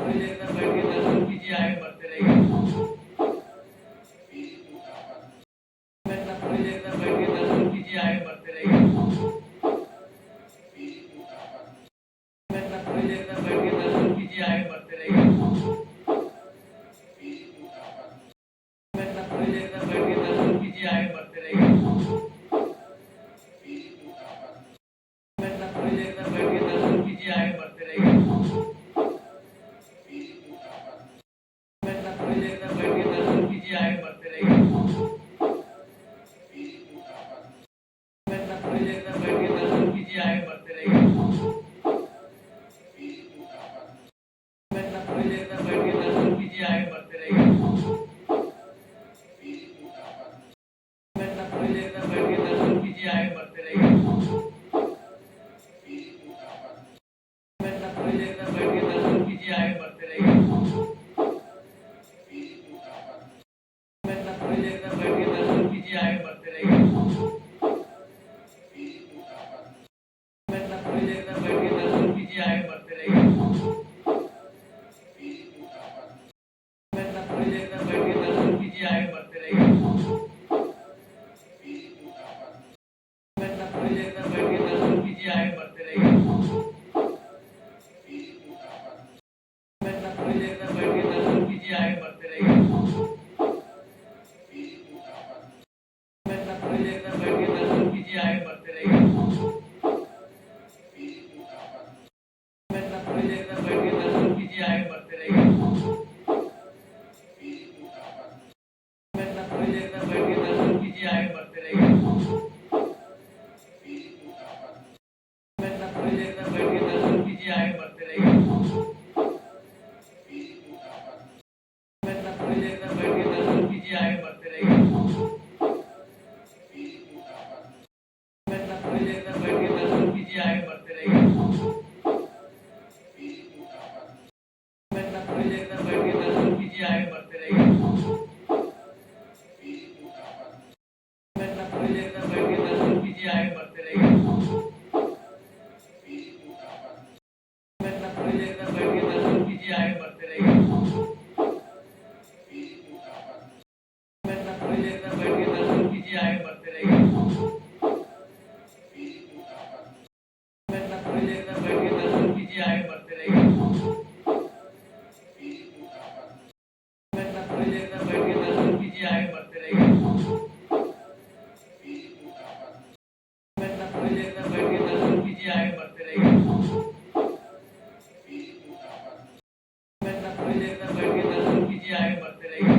थोड़ी देर तक बैठ के दर्शन कीजिए, आगे बढ़ते रहिए। थोड़ी देर तक बैठ के दर्शन कीजिए, आगे बढ़ते रहिए। थोड़ी देर तक बैठ के दर्शन कीजिए, आगे बढ़ते रहिए। थोड़ी देर तक बैठ के दर्शन कीजिए, आगे बढ़ते रहिए। थोड़ी देर तक बैठ के दर्शन कीजिए, आगे बढ़ते रहिए। थोड़ी देर तक बैठ के दर्शन कीजिए, आगे बढ़ते रहिए। थोड़ी देर तक बैठ के दर्शन कीजिए, आगे बढ़ते रहिए। थोड़ी देर तक बैठ के दर्शन कीजिए, आगे बढ़ते रहिए। थोड़ी देर तक बैठ के दर्शन कीजिए, आगे बढ़ते रहिए। थोड़ी देर तक बैठ के दर्शन कीजिए, आगे बढ़ते रहिए। थोड़ी देर तक बैठ के दर्शन कीजिए, आगे बढ़ते रहिए। थोड़ी देर तक बैठ के दर्शन कीजिए, आगे बढ़ते रहिए। थोड़ी देर तक बैठ के दर्शन कीजिए, आगे बढ़ते रहिए। थोड़ी देर तक बैठ के दर्शन कीजिए, आगे बढ़ते रहिए। थोड़ी देर तक बैठ के दर्शन कीजिए, आगे बढ़ते रहिए। थोड़ी देर तक बैठ के दर्शन कीजिए, आगे बढ़ते रहिए। थोड़ी देर तक बैठ के दर्शन कीजिए, आगे बढ़ते रहिए। थोड़ी देर तक बैठ के दर्शन कीजिए, आगे बढ़ते रहिए। थोड़ी देर तक बैठ के दर्शन कीजिए, आगे बढ़ते रहिए। थोड़ी देर तक बैठ के दर्शन कीजिए, आगे बढ़ते रहिए। थोड़ी देर तक बैठ के दर्शन कीजिए, आगे बढ़ते रहिए। थोड़ी देर तक बैठ के दर्शन कीजिए, आगे बढ़ते रहिए। थोड़ी देर तक बैठ के दर्शन कीजिए, आगे बढ़ते रहिए। थोड़ी देर तक बैठ के दर्शन कीजिए, आगे बढ़ते रहिए। थोड़ी देर तक बैठ के दर्शन कीजिए, आगे बढ़ते रहिए। थोड़ी देर तक बैठ के दर्शन कीजिए, आगे बढ़ते रहिए। थोड़ी देर तक बैठ के दर्शन कीजिए, आगे बढ़ते रहिए। थोड़ी देर तक बैठ के दर्शन कीजिए, आगे बढ़ते रहिए। थोड़ी देर तक बैठ के दर्शन कीजिए, आगे बढ़ते रहिए।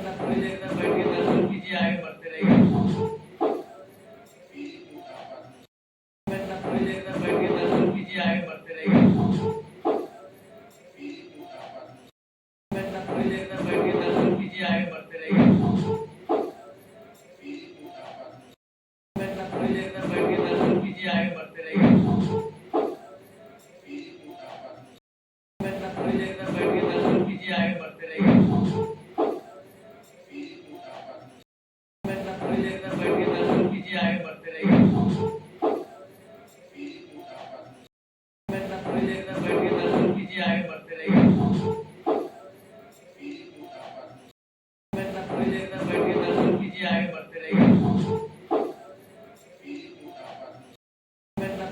थोड़ी देर तक बैठ के दर्शन कीजिए, आगे बढ़ते रहिए। थोड़ी देर तक बैठ के दर्शन कीजिए, आगे बढ़ते रहिए। थोड़ी देर तक बैठ के दर्शन कीजिए, आगे बढ़ते रहिए। थोड़ी देर तक बैठ के दर्शन कीजिए, आगे बढ़ते रहिए। थोड़ी देर तक बैठ के दर्शन कीजिए, आगे बढ़ते रहिए। थोड़ी देर तक बैठ के दर्शन कीजिए, आगे बढ़ते रहिए। थोड़ी देर तक बैठ के दर्शन कीजिए, आगे बढ़ते रहिए। थोड़ी देर तक बैठ के दर्शन कीजिए, आगे बढ़ते रहिए।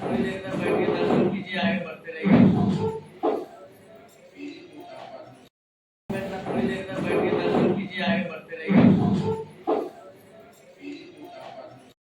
थोड़ी देर तक बैठ के दर्शन कीजिए, आगे बढ़ते रहिए। थोड़ी देर तक